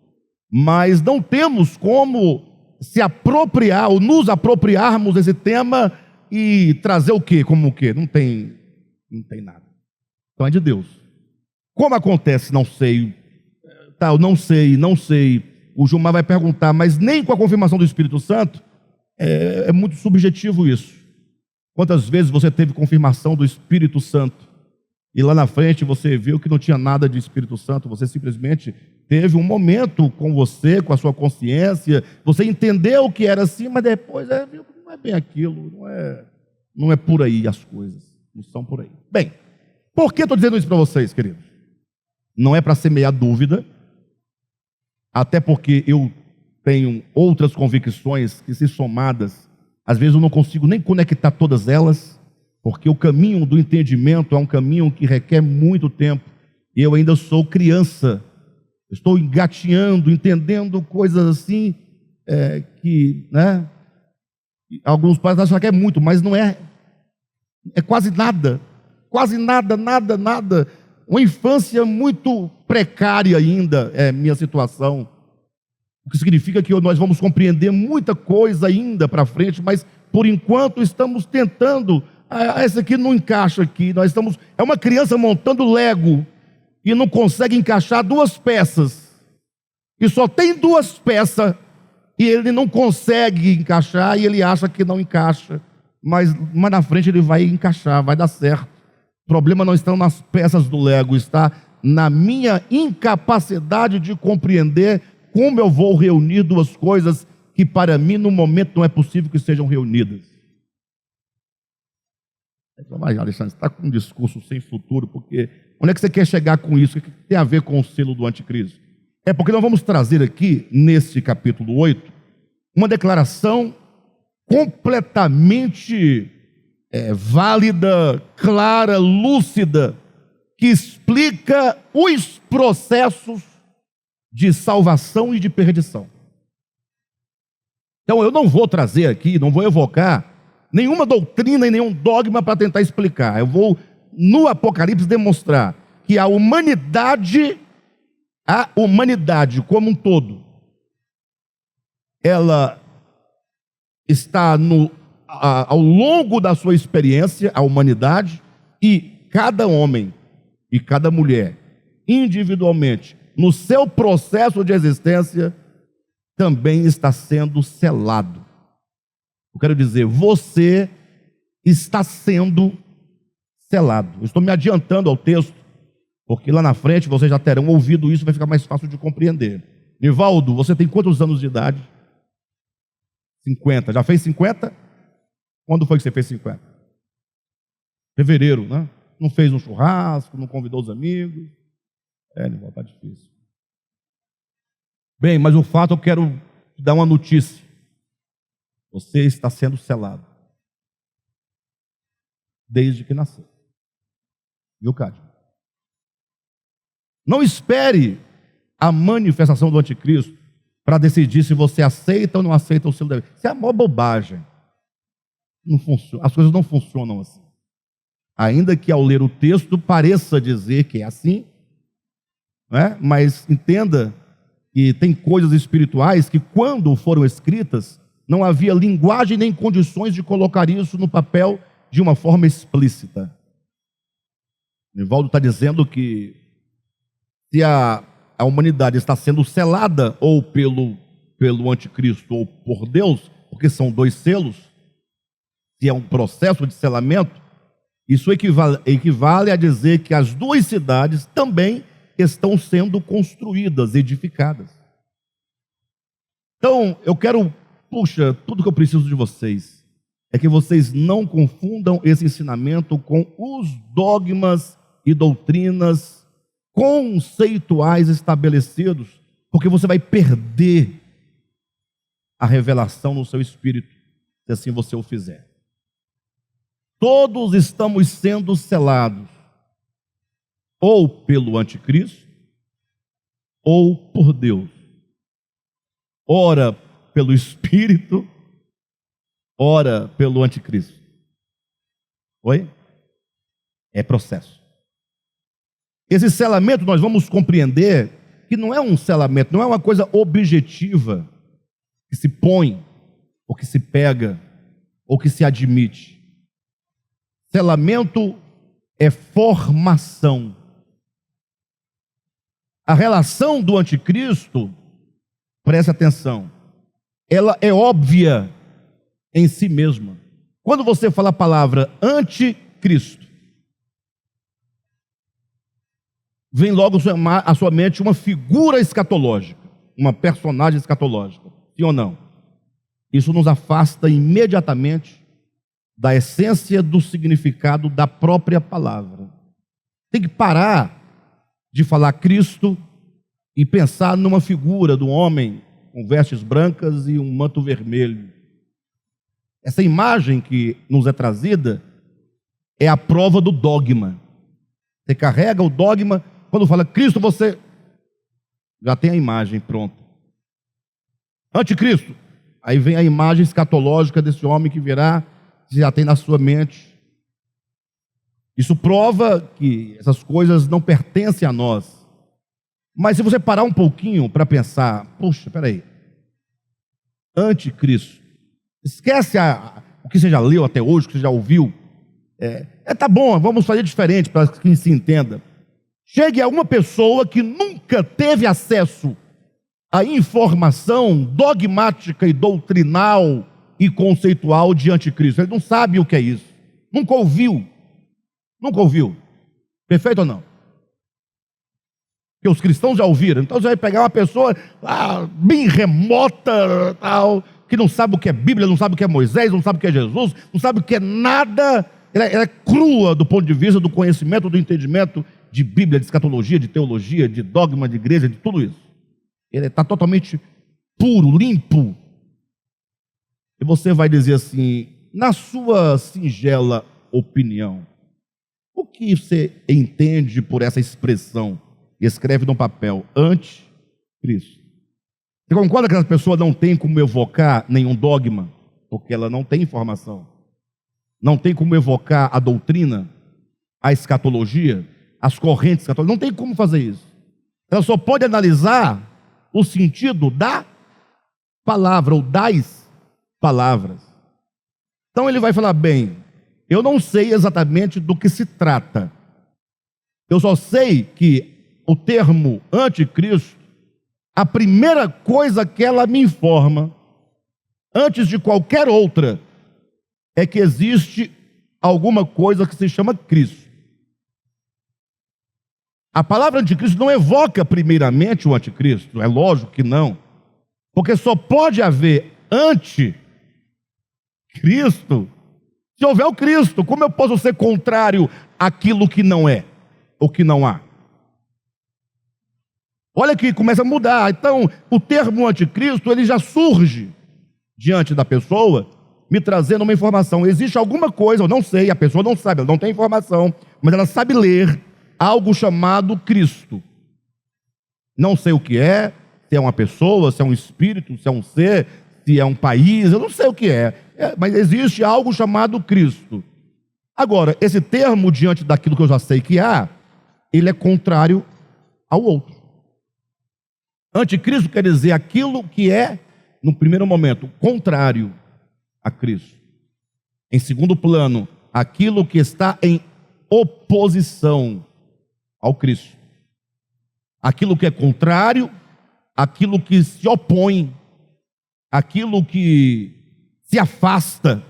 mas não temos como se apropriar ou nos apropriarmos desse tema e trazer o quê? Como o quê? Não tem nada. Então é de Deus. Como acontece? Não sei. Eu não sei. O Gilmar vai perguntar, mas nem com a confirmação do Espírito Santo, é muito subjetivo isso. Quantas vezes você teve confirmação do Espírito Santo e lá na frente você viu que não tinha nada de Espírito Santo, você simplesmente teve um momento com você, com a sua consciência, você entendeu o que era assim, mas depois viu que não é bem aquilo, não é por aí as coisas, não são por aí. Bem, por que estou dizendo isso para vocês, queridos? Não é para semear dúvida, até porque eu tenho outras convicções que, se somadas, às vezes eu não consigo nem conectar todas elas, porque o caminho do entendimento é um caminho que requer muito tempo, e eu ainda sou criança, estou engatinhando, entendendo coisas assim, que, né, alguns pais acham que é muito, mas não é, é quase nada, nada, uma infância muito precária ainda é minha situação, o que significa que nós vamos compreender muita coisa ainda para frente, mas por enquanto estamos tentando. Essa aqui não encaixa aqui. É uma criança montando Lego e não consegue encaixar duas peças. E só tem duas peças e ele não consegue encaixar e ele acha que não encaixa. Mas na frente ele vai encaixar, vai dar certo. O problema não está nas peças do Lego, está na minha incapacidade de compreender como eu vou reunir duas coisas que para mim no momento não é possível que sejam reunidas. Mas, Alexandre, você está com um discurso sem futuro, porque onde é que você quer chegar com isso? O que tem a ver com o selo do anticristo? É porque nós vamos trazer aqui, nesse capítulo 8, uma declaração completamente válida, clara, lúcida, que explica os processos de salvação e de perdição. Então eu não vou trazer aqui, não vou evocar nenhuma doutrina e nenhum dogma para tentar explicar. Eu vou no Apocalipse, demonstrar que a humanidade como um todo, ela está ao longo da sua experiência, a humanidade, e cada homem e cada mulher, individualmente, no seu processo de existência, também está sendo selado. Eu quero dizer, você está sendo selado. Eu estou me adiantando ao texto, porque lá na frente vocês já terão ouvido isso, vai ficar mais fácil de compreender. Nivaldo, você tem quantos anos de idade? 50. Já fez 50? Quando foi que você fez 50? Fevereiro, né? Não fez um churrasco, não convidou os amigos. Nivaldo, está difícil. Bem, mas o fato, eu quero te dar uma notícia. Você está sendo selado. Desde que nasceu. Viu, Cádio? Não espere a manifestação do anticristo para decidir se você aceita ou não aceita o selo da Bíblia. Isso é a maior bobagem. Não funciona. As coisas não funcionam assim. Ainda que ao ler o texto pareça dizer que é assim, né? Mas entenda que tem coisas espirituais que, quando foram escritas, não havia linguagem nem condições de colocar isso no papel de uma forma explícita. Nivaldo está dizendo que se a humanidade está sendo selada ou pelo anticristo ou por Deus, porque são dois selos, se é um processo de selamento, isso equivale a dizer que as duas cidades também estão sendo construídas, edificadas. Então, eu quero, tudo que eu preciso de vocês é que vocês não confundam esse ensinamento com os dogmas e doutrinas conceituais estabelecidos, porque você vai perder a revelação no seu espírito, se assim você o fizer. Todos estamos sendo selados, ou pelo anticristo, ou por Deus. Ora pelo Espírito, ora pelo anticristo. Oi? É processo. Esse selamento nós vamos compreender que não é um selamento, não é uma coisa objetiva, que se põe, ou que se pega, ou que se admite. Selamento é formação. A relação do anticristo, preste atenção, ela é óbvia em si mesma. Quando você fala a palavra anticristo, vem logo à sua mente uma figura escatológica, uma personagem escatológica, sim ou não? Isso nos afasta imediatamente da essência do significado da própria palavra. Tem que parar de falar Cristo e pensar numa figura do homem com vestes brancas e um manto vermelho. Essa imagem que nos é trazida é a prova do dogma. Você carrega o dogma, quando fala Cristo, você já tem a imagem pronta. Anticristo, aí vem a imagem escatológica desse homem que virá, você já tem na sua mente. Isso prova que essas coisas não pertencem a nós. Mas se você parar um pouquinho para pensar, puxa, peraí, anticristo, esquece o que você já leu até hoje, o que você já ouviu. Tá bom, vamos fazer diferente para que se entenda. Chegue a uma pessoa que nunca teve acesso à informação dogmática e doutrinal e conceitual de anticristo. Ele não sabe o que é isso. Nunca ouviu. Perfeito ou não? Porque os cristãos já ouviram. Então você vai pegar uma pessoa bem remota, tal, que não sabe o que é Bíblia, não sabe o que é Moisés, não sabe o que é Jesus, não sabe o que é nada. Ela é crua do ponto de vista do conhecimento, do entendimento de Bíblia, de escatologia, de teologia, de dogma, de igreja, de tudo isso. Ele está totalmente puro, limpo. E você vai dizer assim, na sua singela opinião, o que você entende por essa expressão? E escreve num papel, anticristo. Você concorda que essa pessoa não tem como evocar nenhum dogma? Porque ela não tem informação. Não tem como evocar a doutrina? a escatologia, as correntes escatológicas, não tem como fazer isso. Ela só pode analisar o sentido da palavra ou das palavras. Então ele vai falar: bem, eu não sei exatamente do que se trata. Eu só sei que o termo anticristo, a primeira coisa que ela me informa, antes de qualquer outra, é que existe alguma coisa que se chama Cristo. A palavra anticristo não evoca primeiramente o anticristo, é lógico que não, porque só pode haver anticristo se houver o Cristo. Como eu posso ser contrário àquilo que não é, ou que não há? Olha que começa a mudar. Então, o termo anticristo, ele já surge diante da pessoa, me trazendo uma informação. Existe alguma coisa, eu não sei, a pessoa não sabe, ela não tem informação, mas ela sabe ler algo chamado Cristo. Não sei o que é, se é uma pessoa, se é um espírito, se é um ser, se é um país, eu não sei o que mas existe algo chamado Cristo. Agora, esse termo, diante daquilo que eu já sei que há, ele é contrário ao outro. Anticristo quer dizer aquilo que é, no primeiro momento, contrário a Cristo. Em segundo plano, aquilo que está em oposição ao Cristo. Aquilo que é contrário, aquilo que se opõe, aquilo que se afasta.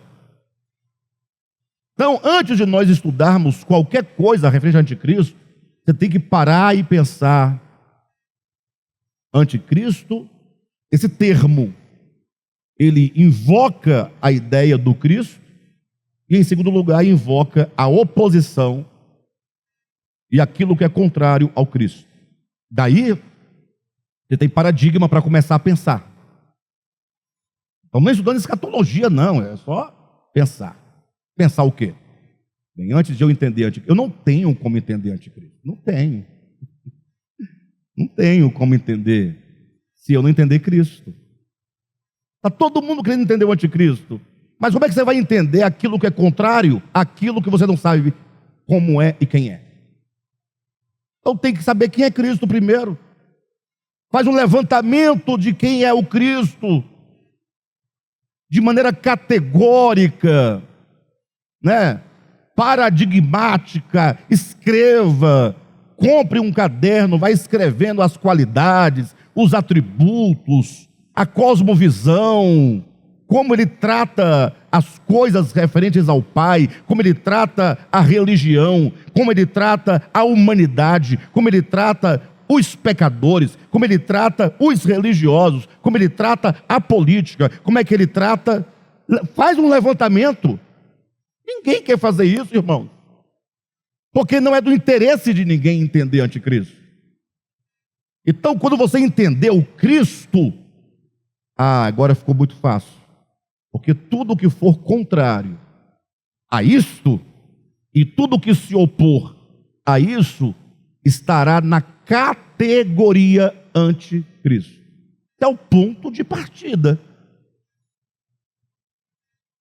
Então, antes de nós estudarmos qualquer coisa referente a anticristo, você tem que parar e pensar: anticristo, esse termo, ele invoca a ideia do Cristo, e em segundo lugar invoca a oposição e aquilo que é contrário ao Cristo. Daí, você tem paradigma para começar a pensar. Então, não é estudando escatologia, não, é só pensar. Pensar o quê? Bem, antes de eu entender anticristo, eu não tenho como entender anticristo. Não tenho. Não tenho como entender se eu não entender Cristo. Está todo mundo querendo entender o anticristo. Mas como é que você vai entender aquilo que é contrário àquilo que você não sabe como é e quem é? Então tem que saber quem é Cristo primeiro. Faz um levantamento de quem é o Cristo, de maneira categórica, né? Paradigmática. Escreva, compre um caderno, vai escrevendo as qualidades, os atributos, a cosmovisão, como ele trata as coisas referentes ao Pai, como ele trata a religião, como ele trata a humanidade, como ele trata os pecadores, como ele trata os religiosos, como ele trata a política, como é que ele trata. Faz um levantamento. Ninguém quer fazer isso, irmão, porque não é do interesse de ninguém entender anticristo. Então, quando você entender o Cristo, agora ficou muito fácil. Porque tudo que for contrário a isto, e tudo que se opor a isso, estará na categoria anticristo. É o ponto de partida.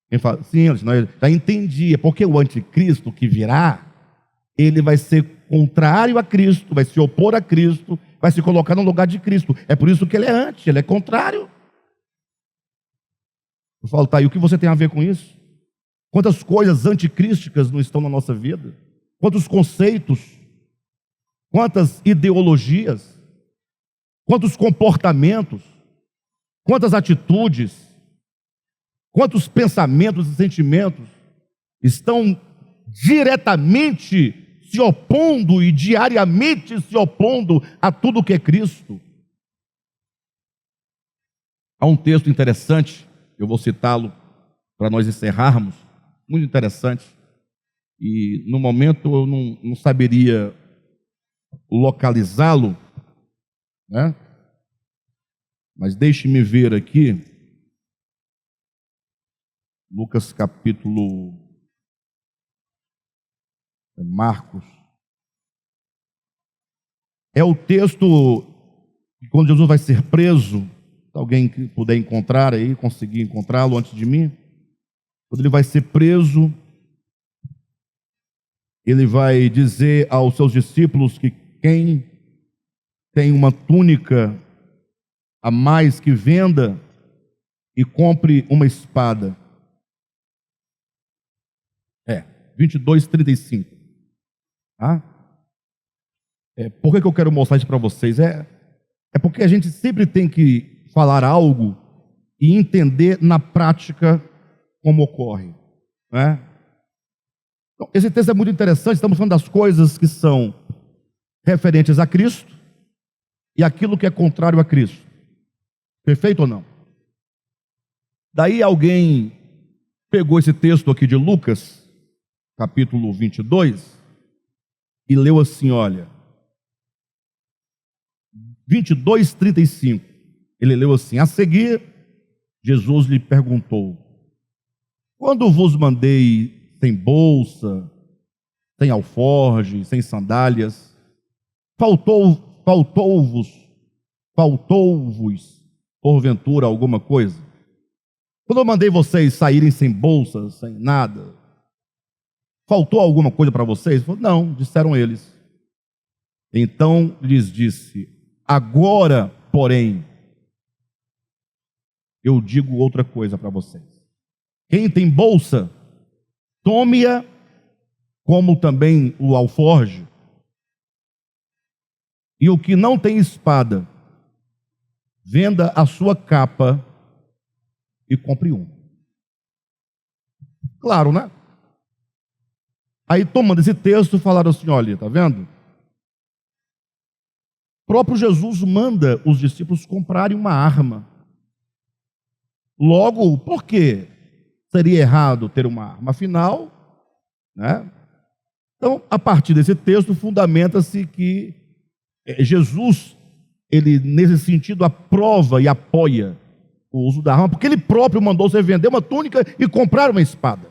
Quem fala, sim, eu já entendi, é porque o anticristo que virá, ele vai ser contrário a Cristo, vai se opor a Cristo, vai se colocar no lugar de Cristo. É por isso que ele é anti, ele é contrário. Eu falo, tá, e o que você tem a ver com isso? Quantas coisas anticrísticas não estão na nossa vida? Quantos conceitos? Quantas ideologias? Quantos comportamentos? Quantas atitudes? Quantos pensamentos e sentimentos estão diretamente se opondo e diariamente se opondo a tudo que é Cristo? Há um texto interessante, eu vou citá-lo para nós encerrarmos, muito interessante, e no momento eu não saberia localizá-lo, né? Mas deixe-me ver aqui, Lucas capítulo, Marcos, é o texto que quando Jesus vai ser preso, se alguém que puder encontrar aí, conseguir encontrá-lo antes de mim, quando ele vai ser preso, ele vai dizer aos seus discípulos que quem tem uma túnica a mais que venda e compre uma espada. 22:35. Tá? Por que eu quero mostrar isso para vocês? É porque a gente sempre tem que falar algo e entender na prática como ocorre. Né? Então, esse texto é muito interessante. Estamos falando das coisas que são referentes a Cristo e aquilo que é contrário a Cristo. Perfeito ou não? Daí alguém pegou esse texto aqui de Lucas, capítulo 22, e leu assim, olha, 22:35. Ele leu assim: a seguir, Jesus lhe perguntou: quando vos mandei sem bolsa, sem alforge, sem sandálias, faltou-vos, porventura, alguma coisa? Quando eu mandei vocês saírem sem bolsa, sem nada, faltou alguma coisa para vocês? Não, disseram eles. Então lhes disse: agora, porém, eu digo outra coisa para vocês. Quem tem bolsa, tome-a, como também o alforge. E o que não tem espada, venda a sua capa e compre uma. Claro, né? Aí, tomando esse texto, falaram assim: olha, está vendo? O próprio Jesus manda os discípulos comprarem uma arma. Logo, por que seria errado ter uma arma? Afinal, né? Então, a partir desse texto, fundamenta-se que Jesus, ele, nesse sentido, aprova e apoia o uso da arma, porque ele próprio mandou você vender uma túnica e comprar uma espada.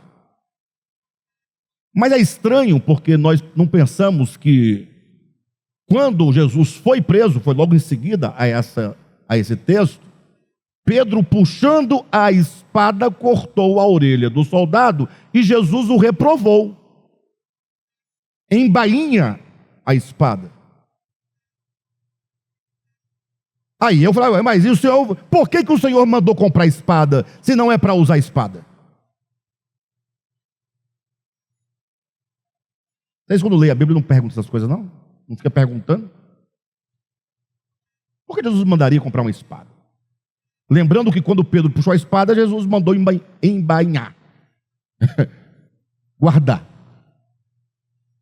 Mas é estranho, porque nós não pensamos que, quando Jesus foi preso, foi logo em seguida a esse texto, Pedro, puxando a espada, cortou a orelha do soldado e Jesus o reprovou. Embainha a espada. Aí eu falei: mas e o senhor, por que o senhor mandou comprar espada, se não é para usar espada? Vocês, quando lêem a Bíblia, não perguntam essas coisas, não? Não fica perguntando? Por que Jesus mandaria comprar uma espada? Lembrando que quando Pedro puxou a espada, Jesus mandou embainhar. Guardar.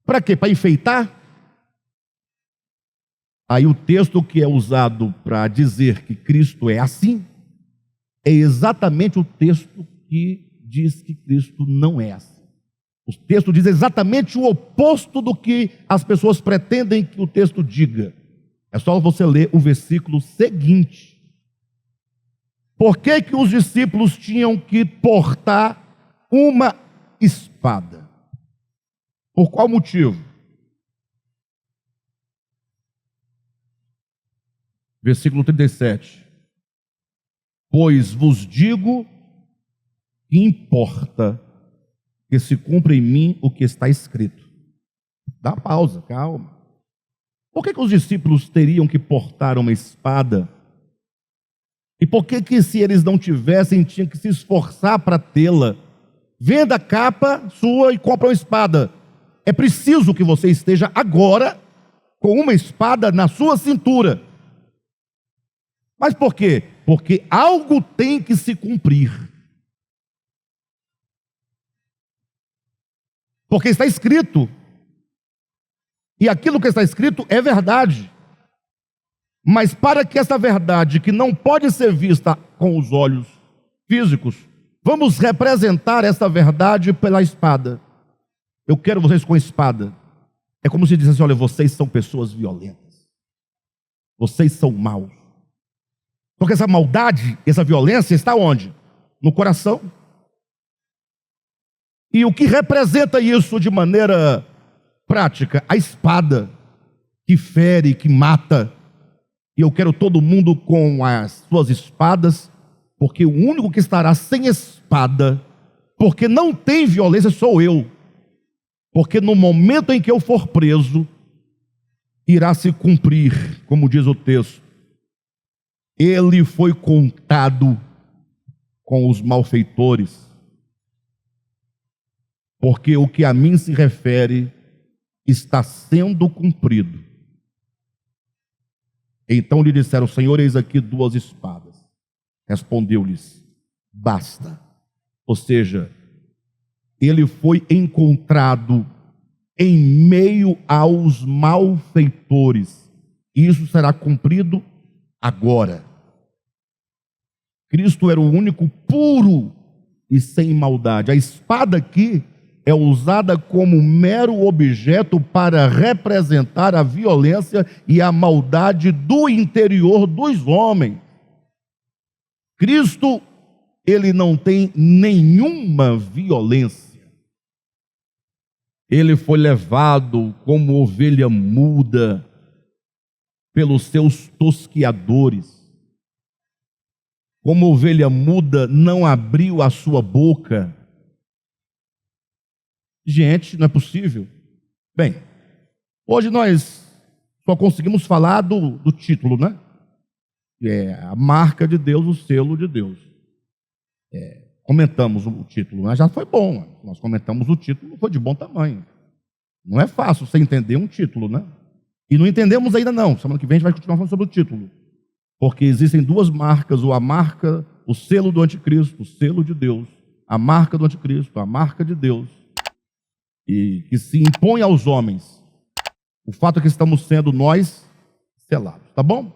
Para quê? Para enfeitar? Aí o texto que é usado para dizer que Cristo é assim, é exatamente o texto que diz que Cristo não é assim. O texto diz exatamente o oposto do que as pessoas pretendem que o texto diga. É só você ler o versículo seguinte. Por que que os discípulos tinham que portar uma espada? Por qual motivo? Versículo 37. Pois vos digo que importa que se cumpra em mim o que está escrito. Dá pausa, calma. Por que os discípulos teriam que portar uma espada? E por que se eles não tivessem, tinham que se esforçar para tê-la? Venda a capa sua e compra uma espada. É preciso que você esteja agora com uma espada na sua cintura. Mas por quê? Porque algo tem que se cumprir. Porque está escrito. E aquilo que está escrito é verdade. Mas para que essa verdade, que não pode ser vista com os olhos físicos, vamos representar essa verdade pela espada. Eu quero vocês com espada. É como se dissesse: olha, vocês são pessoas violentas. Vocês são maus. Porque essa maldade, essa violência está onde? No coração. E o que representa isso de maneira prática? A espada, que fere, que mata. E eu quero todo mundo com as suas espadas, porque o único que estará sem espada, porque não tem violência, sou eu. Porque no momento em que eu for preso, irá se cumprir, como diz o texto, ele foi contado com os malfeitores, porque o que a mim se refere está sendo cumprido. Então lhe disseram: Senhor, eis aqui 2 espadas. Respondeu-lhes: basta. Ou seja, ele foi encontrado em meio aos malfeitores. Isso será cumprido agora. Cristo era o único puro e sem maldade. A espada aqui é usada como mero objeto para representar a violência e a maldade do interior dos homens. Cristo, ele não tem nenhuma violência. Ele foi levado como ovelha muda pelos seus tosquiadores. Como ovelha muda, não abriu a sua boca. Gente, não é possível. Bem, hoje nós só conseguimos falar do título, né? É a marca de Deus, o selo de Deus. Comentamos o título, mas já foi bom. Nós comentamos o título, foi de bom tamanho. Não é fácil você entender um título, né? E não entendemos ainda não. Semana que vem a gente vai continuar falando sobre o título. Porque existem 2 marcas, ou a marca, o selo do anticristo, o selo de Deus. A marca do anticristo, a marca de Deus. E que se impõe aos homens. O fato é que estamos sendo nós selados, tá bom?